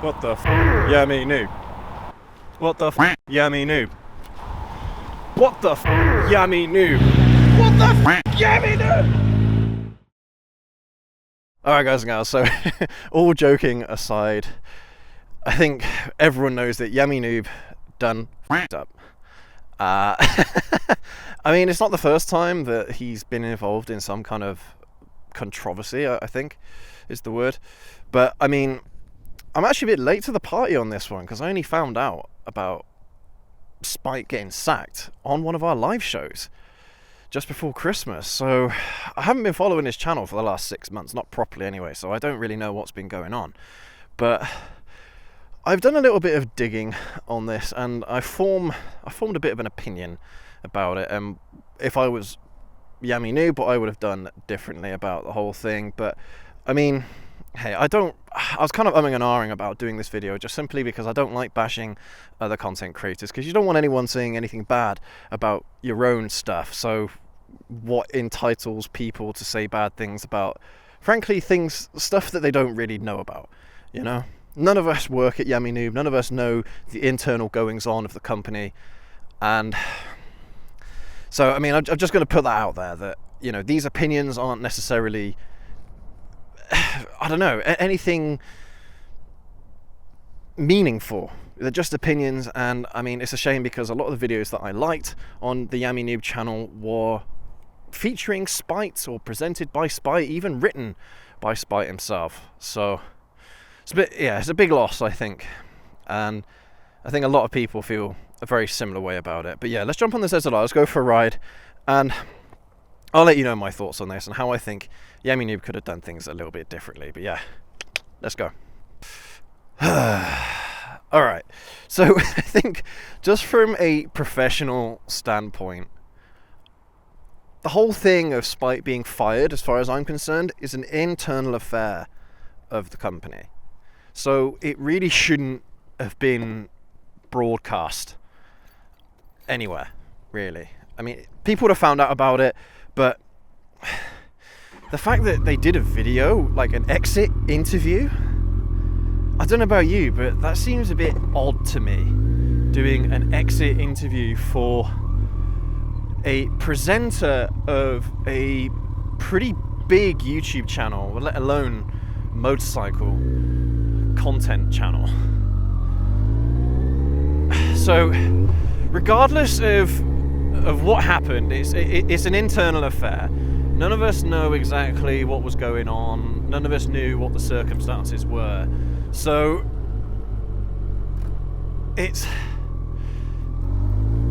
What the f? Yammy Noob. What the f? Yammy Noob. What the f? Yammy Noob. What the f? Yammy Noob! Alright guys and gals, so all joking aside, I think everyone knows that Yammy Noob done f***ed up. I mean, it's not the first time that he's been involved in some kind of controversy, I think is the word. But I mean, I'm actually a bit late to the party on this one because I only found out about Spike getting sacked on one of our live shows just before Christmas. So I haven't been following his channel for the last 6 months, not properly anyway, so I don't really know what's been going on. But I've done a little bit of digging on this and I formed a bit of an opinion about it, and if I was Yammy Noob, what I would have done differently about the whole thing. But I mean, hey, I was kind of umming and ahhing about doing this video just simply because I don't like bashing other content creators, because you don't want anyone saying anything bad about your own stuff. So what entitles people to say bad things about, frankly, stuff that they don't really know about, you know? None of us work at Yammy Noob, none of us know the internal goings on of the company, and so I mean, I'm just going to put that out there, that, you know, these opinions aren't necessarily, I don't know, anything meaningful. They're just opinions, and I mean, it's a shame because a lot of the videos that I liked on the Yammy Noob channel were featuring Spite or presented by Spite, even written by Spite himself. So it's a big loss, I think, and I think a lot of people feel a very similar way about it. But yeah, let's jump on the ZZR, let's go for a ride, and I'll let you know my thoughts on this and how I think Yammy Noob could have done things a little bit differently. But yeah, let's go. Alright, so I think just from a professional standpoint, the whole thing of Spite being fired, as far as I'm concerned, is an internal affair of the company. So it really shouldn't have been broadcast anywhere, really. I mean, people would have found out about it, but the fact that they did a video, like an exit interview, I don't know about you, but that seems a bit odd to me, doing an exit interview for a presenter of a pretty big YouTube channel, let alone motorcycle content channel. So regardless of what happened, it's an internal affair. None of us know exactly what was going on. None of us knew what the circumstances were. So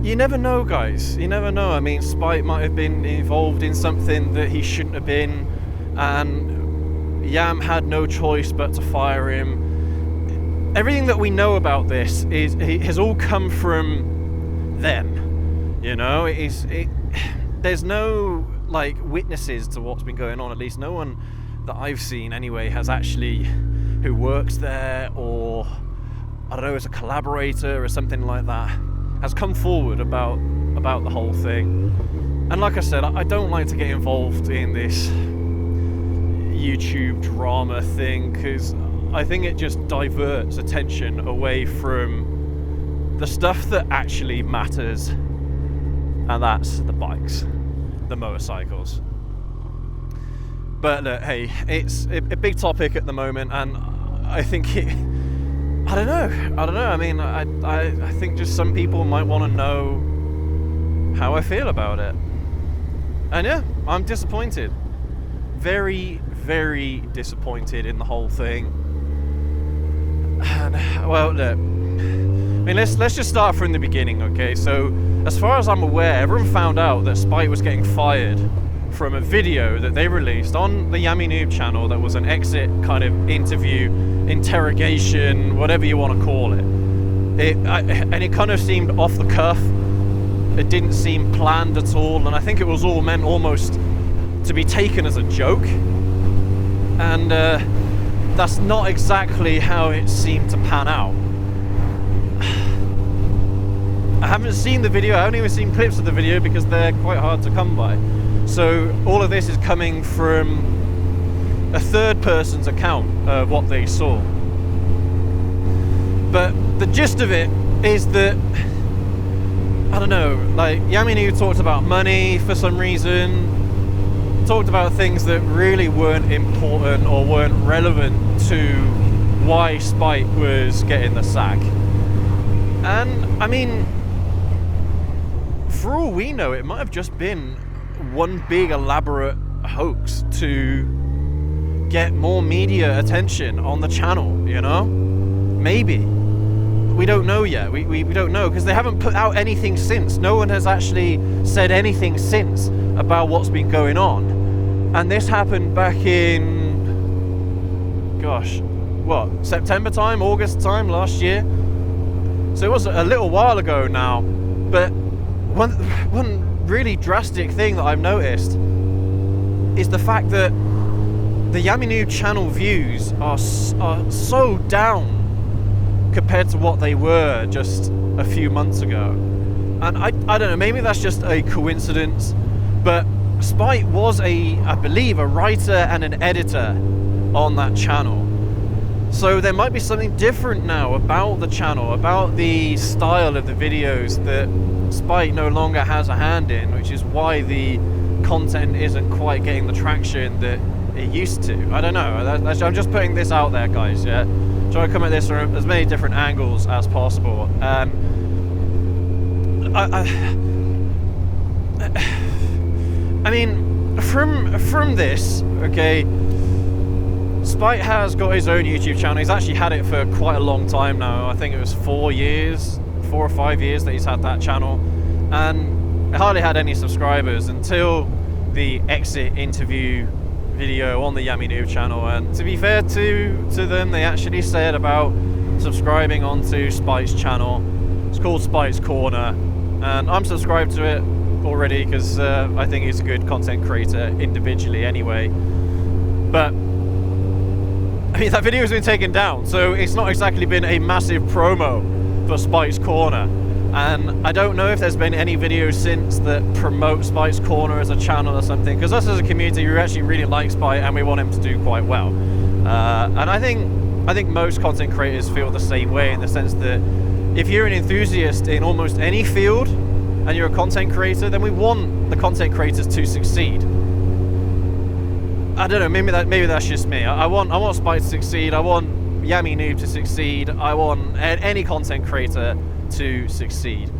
you never know, guys. You never know. I mean, Spite might have been involved in something that he shouldn't have been, and Yam had no choice but to fire him. Everything that we know about this has all come from them, you know. There's no like witnesses to what's been going on. At least no one that I've seen anyway has actually, who works there, or I don't know, as a collaborator or something like that, has come forward about the whole thing. And like I said, I don't like to get involved in this YouTube drama thing, because I think it just diverts attention away from the stuff that actually matters, and that's the bikes, the motorcycles. But look, hey, it's a big topic at the moment, and I think I don't know. I mean, I think just some people might want to know how I feel about it. And yeah, I'm disappointed. Very, very disappointed in the whole thing. And, well, look, I mean, let's just start from the beginning, okay? So, as far as I'm aware, everyone found out that Spite was getting fired from a video that they released on the Yammy Noob channel that was an exit kind of interview, interrogation, whatever you want to call it. And it kind of seemed off the cuff. It didn't seem planned at all, and I think it was all meant almost to be taken as a joke. And that's not exactly how it seemed to pan out. I haven't seen the video, I haven't even seen clips of the video because they're quite hard to come by. So all of this is coming from a third person's account of what they saw. But the gist of it is that, I don't know, like Yammy Noob talked about money for some reason, talked about things that really weren't important or weren't relevant to why Spite was getting the sack. And I mean, for all we know, it might have just been one big elaborate hoax to get more media attention on the channel, you know? Maybe. We don't know yet. We don't know, because they haven't put out anything since. No one has actually said anything since about what's been going on. And this happened back in, gosh, what, September time, August time last year? So it was a little while ago now. But one really drastic thing that I've noticed is the fact that the Yammy Noob channel views are so down compared to what they were just a few months ago. And I don't know, maybe that's just a coincidence, but Spite was I believe, a writer and an editor on that channel. So there might be something different now about the channel, about the style of the videos that Spite no longer has a hand in, which is why the content isn't quite getting the traction that it used to. I don't know, I'm just putting this out there, guys, yeah? Try to come at this from as many different angles as possible. I mean, from this, okay, Spite has got his own YouTube channel. He's actually had it for quite a long time now. I think it was 4 or 5 years that he's had that channel, and hardly had any subscribers until the exit interview video on the Yammy Noob channel. And to be fair to them, they actually said about subscribing onto Spite's channel. It's called Spite's Corner, and I'm subscribed to it already because I think he's a good content creator individually anyway. But I mean, that video has been taken down, so it's not exactly been a massive promo for Spite's Corner. And I don't know if there's been any videos since that promote Spite's Corner as a channel or something, because us as a community, we actually really like Spite and we want him to do quite well. And I think most content creators feel the same way, in the sense that if you're an enthusiast in almost any field and you're a content creator, then we want the content creators to succeed. I don't know, maybe that's just me. I want Spite to succeed. I want Yammy Noob to succeed. I want any content creator to succeed,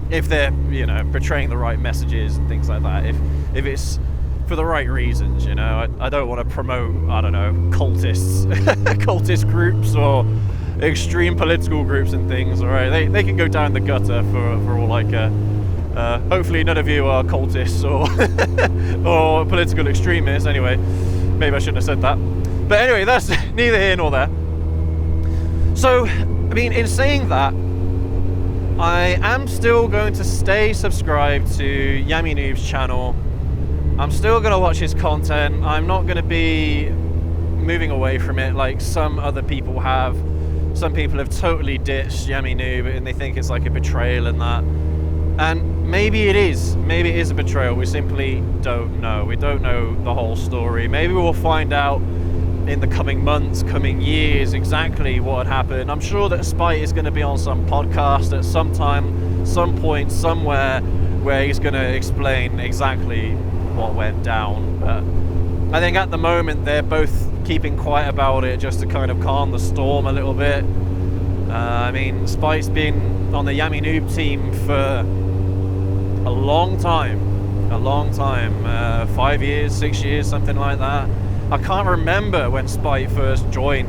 if they're, you know, portraying the right messages and things like that. If it's for the right reasons, you know. I don't want to promote, I don't know, cultists, cultist groups or extreme political groups and things. All right, they can go down the gutter for all I care. Hopefully none of you are cultists or or political extremists. Anyway, maybe I shouldn't have said that. But anyway, that's neither here nor there. So, I mean, in saying that, I am still going to stay subscribed to Yammy Noob's channel. I'm still going to watch his content. I'm not going to be moving away from it like some other people have. Some people have totally ditched Yammy Noob and they think it's like a betrayal and that. And maybe it is. Maybe it is a betrayal. We simply don't know. We don't know the whole story. Maybe we'll find out in the coming months, coming years, exactly what had happened. I'm sure that Spite is going to be on some podcast at some time, some point, somewhere, where he's going to explain exactly what went down. But I think at the moment they're both keeping quiet about it just to kind of calm the storm a little bit. I mean, Spite's been on the Yammy Noob team for a long time, 5 years, 6 years, something like that. I can't remember when Spite first joined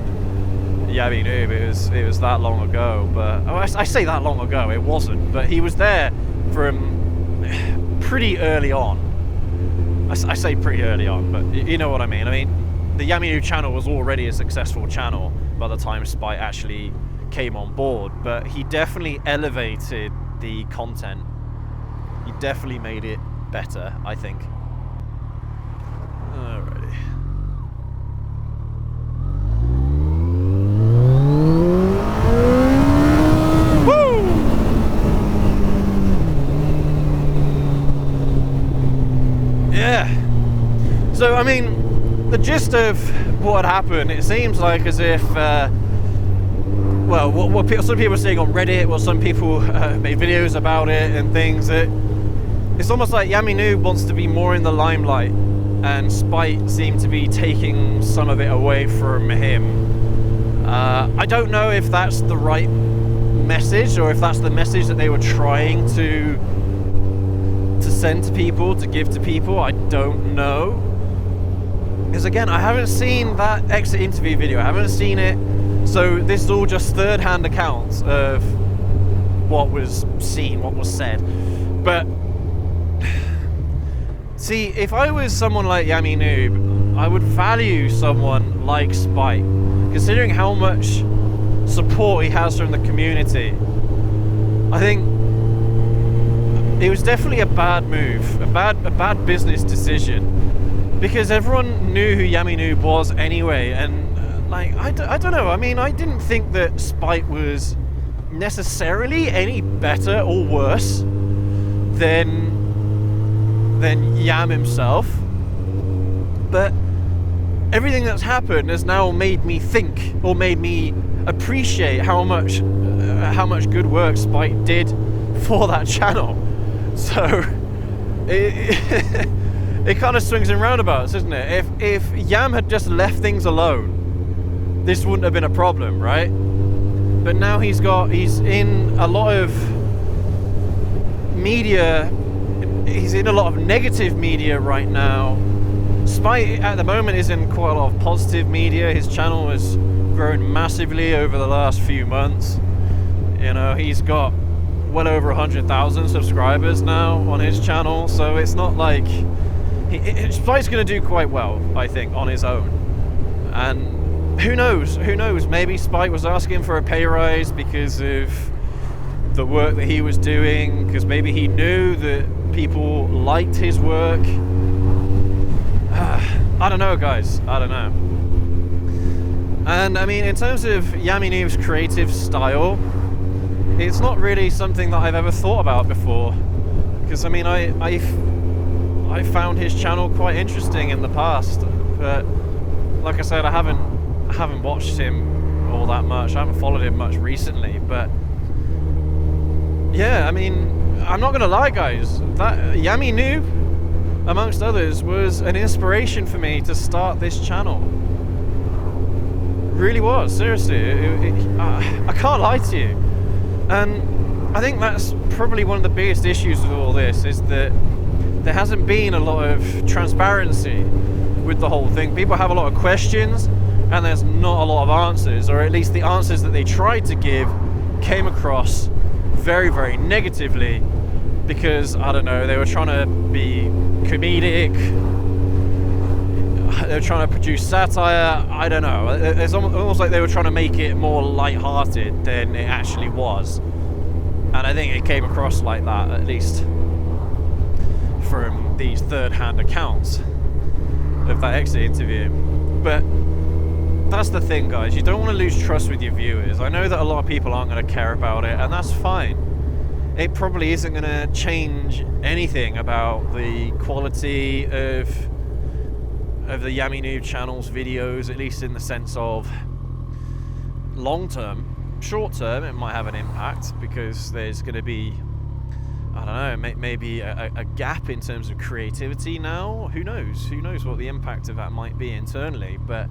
Yammy Noob. It was that long ago, but I say that long ago, it wasn't, but he was there from pretty early on. I say pretty early on, but you know what I mean. I mean, the Yammy Noob channel was already a successful channel by the time Spite actually came on board, but he definitely elevated the content. He definitely made it better, I think. Alrighty. Woo! Yeah. So, I mean, the gist of what happened, it seems like as if well, what some people are saying on Reddit, well, some people made videos about it and things. It's almost like Yammy Noob wants to be more in the limelight, and Spite seemed to be taking some of it away from him. I don't know if that's the right message, or if that's the message that they were trying to send to people, to give to people. I don't know. Because again, I haven't seen that exit interview video. I haven't seen it. So this is all just third-hand accounts of what was seen, what was said. But see, if I was someone like Yammy Noob, I would value someone like Spite, considering how much support he has from the community. I think it was definitely a bad move, a bad business decision, because everyone knew who Yammy Noob was anyway, and like, I don't know, I mean, I didn't think that Spite was necessarily any better or worse than Yam himself, but everything that's happened has now made me think, or made me appreciate how much good work Spite did for that channel. So it kind of swings in roundabouts, isn't it? If Yam had just left things alone, this wouldn't have been a problem, right? But now he's in a lot of media. He's in a lot of negative media right now. Spite at the moment is in quite a lot of positive media. His channel has grown massively over the last few months. You know, he's got well over 100,000 subscribers now on his channel, so it's not like Spite's going to do quite well, I think, on his own. And who knows, maybe Spite was asking for a pay rise because of the work that he was doing, because maybe he knew that people liked his work. I don't know, guys, I don't know. And I mean, in terms of Yammy Noob's creative style, it's not really something that I've ever thought about before, because I mean, I found his channel quite interesting in the past, but like I said, I haven't watched him all that much. I haven't followed him much recently, but yeah, I mean, I'm not gonna lie, guys, that Yammy Noob, amongst others, was an inspiration for me to start this channel. Really was, seriously. I can't lie to you. And I think that's probably one of the biggest issues with all this, is that there hasn't been a lot of transparency with the whole thing. People have a lot of questions and there's not a lot of answers, or at least the answers that they tried to give came across very, very negatively, because, I don't know, they were trying to be comedic, they were trying to produce satire, I don't know. It's almost like they were trying to make it more light-hearted than it actually was. And I think it came across like that, at least from these third-hand accounts of that exit interview. But that's the thing, guys. You don't want to lose trust with your viewers. I know that a lot of people aren't going to care about it, and that's fine. It probably isn't going to change anything about the quality of the Yammy Noob channel's videos, at least in the sense of long term. Short term, it might have an impact, because there's going to be, I don't know, maybe a gap in terms of creativity now. Who knows? Who knows what the impact of that might be internally? But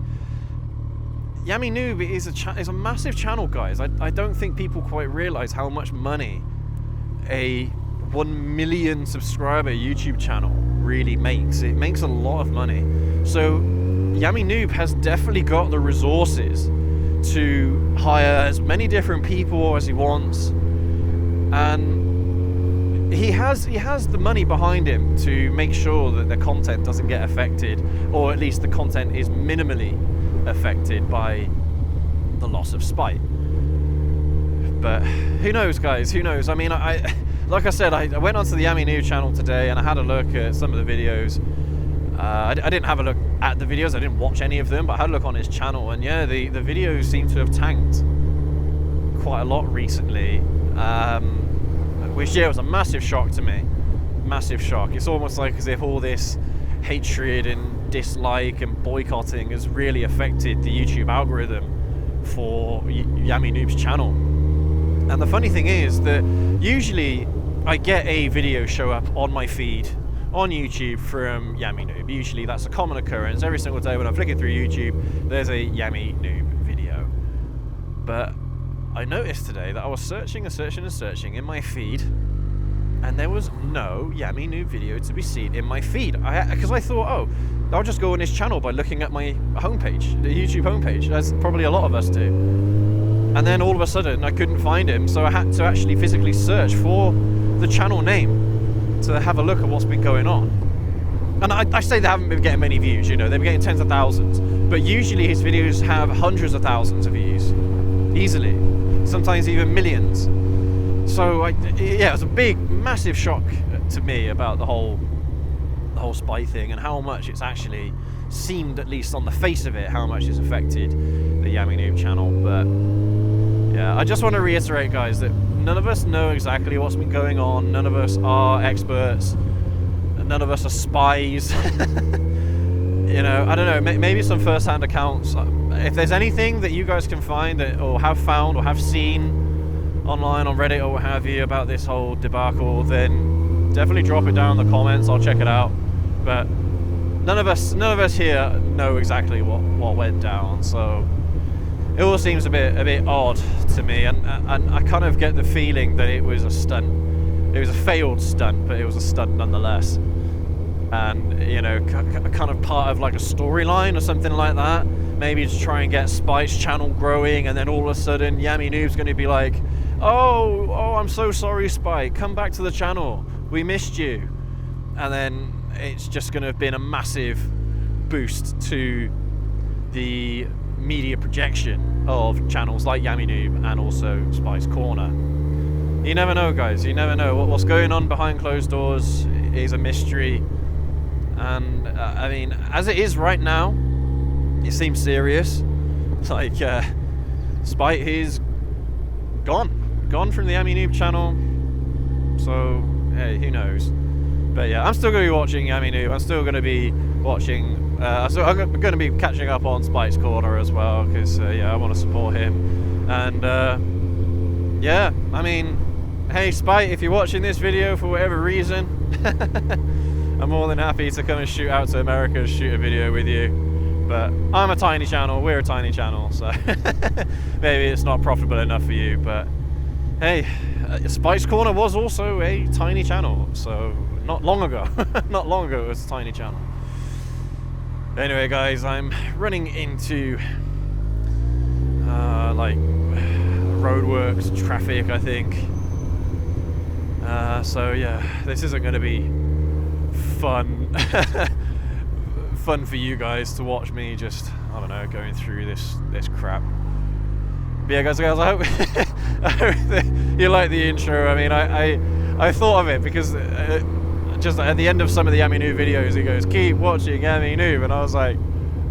Yammy Noob is a massive channel, guys. I don't think people quite realize how much money a 1 million subscriber YouTube channel really makes. It makes a lot of money. So Yammy Noob has definitely got the resources to hire as many different people as he wants, and he has the money behind him to make sure that the content doesn't get affected, or at least the content is minimally affected by the loss of Spite. But who knows, guys, who knows? I mean, like I said, I went onto the Yammy Noob channel today and I had a look at some of the videos. I didn't have a look at the videos, I didn't watch any of them, but I had a look on his channel, and yeah, the videos seem to have tanked quite a lot recently, which, yeah, was a massive shock to me. Massive shock. It's almost like as if all this hatred and dislike and boycotting has really affected the YouTube algorithm for Yammy Noob's channel. And the funny thing is that usually I get a video show up on my feed on YouTube from Yammy Noob. Usually that's a common occurrence. Every single day when I'm flicking through YouTube, there's a Yammy Noob video. But I noticed today that I was searching and searching and searching in my feed, and there was no Yammy Noob video to be seen in my feed. Because I thought, oh, I'll just go on his channel by looking at my homepage, the YouTube homepage, as probably a lot of us do. And then all of a sudden I couldn't find him, so I had to actually physically search for the channel name to have a look at what's been going on. And I say they haven't been getting many views, you know, they've been getting tens of thousands, but usually his videos have hundreds of thousands of views, easily, sometimes even millions. So yeah, it was a big, massive shock to me about the whole spy thing, and how much it's actually seemed, at least on the face of it, how much it's affected the Yammy Noob channel. But yeah, I just want to reiterate, guys, that none of us know exactly what's been going on. None of us are experts. None of us are spies. You know, I don't know, maybe some first-hand accounts. If there's anything that you guys can find that, or have found or have seen online on Reddit or what have you about this whole debacle, then definitely drop it down in the comments. I'll check it out. But none of us here know exactly what went down, so it all seems a bit odd to me, and I kind of get the feeling that it was a stunt. It was a failed stunt, but it was a stunt nonetheless. And, you know, kind of part of like a storyline or something like that. Maybe to try and get Spike's channel growing, and then all of a sudden Yammy Noob's going to be like, oh, I'm so sorry, Spike, come back to the channel, we missed you. And then it's just going to have been a massive boost to the media projection of channels like Yammy Noob and also Spike's Corner. You never know, guys, you never know. What's going on behind closed doors is a mystery. And I mean, as it is right now, it seems serious. Like, Spike is gone from the Yammy Noob channel. So, hey, who knows? But yeah, I'm still going to be watching Yammy Noob. I'm still going to be watching. I'm going to be catching up on Spike's Corner as well, because yeah, I want to support him. And yeah, I mean, hey Spike, if you're watching this video for whatever reason, I'm more than happy to come and shoot out to America and shoot a video with you. But I'm a tiny channel, we're a tiny channel, so maybe it's not profitable enough for you. But hey, Spike's Corner was also a tiny channel, so not long ago it was a tiny channel. Anyway, guys, I'm running into like roadworks, traffic, I think. So yeah, this isn't going to be fun fun for you guys to watch me just, I don't know, going through this crap. But yeah, guys, I hope that you like the intro. I mean, I thought of it because just at the end of some of the Yammy Noob videos, he goes, keep watching Yammy Noob, and I was like,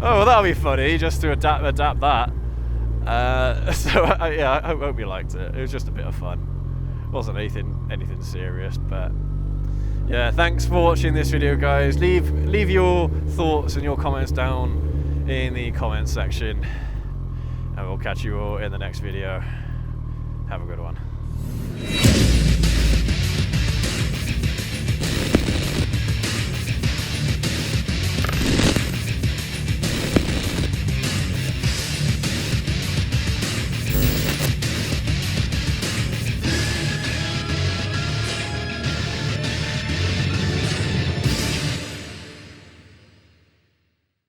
oh, well, that'll be funny, just to adapt that. So yeah, I hope you liked it. It was just a bit of fun. It wasn't anything serious, but yeah, thanks for watching this video, guys. Leave your thoughts and your comments down in the comments section, and we'll catch you all in the next video. Have a good one.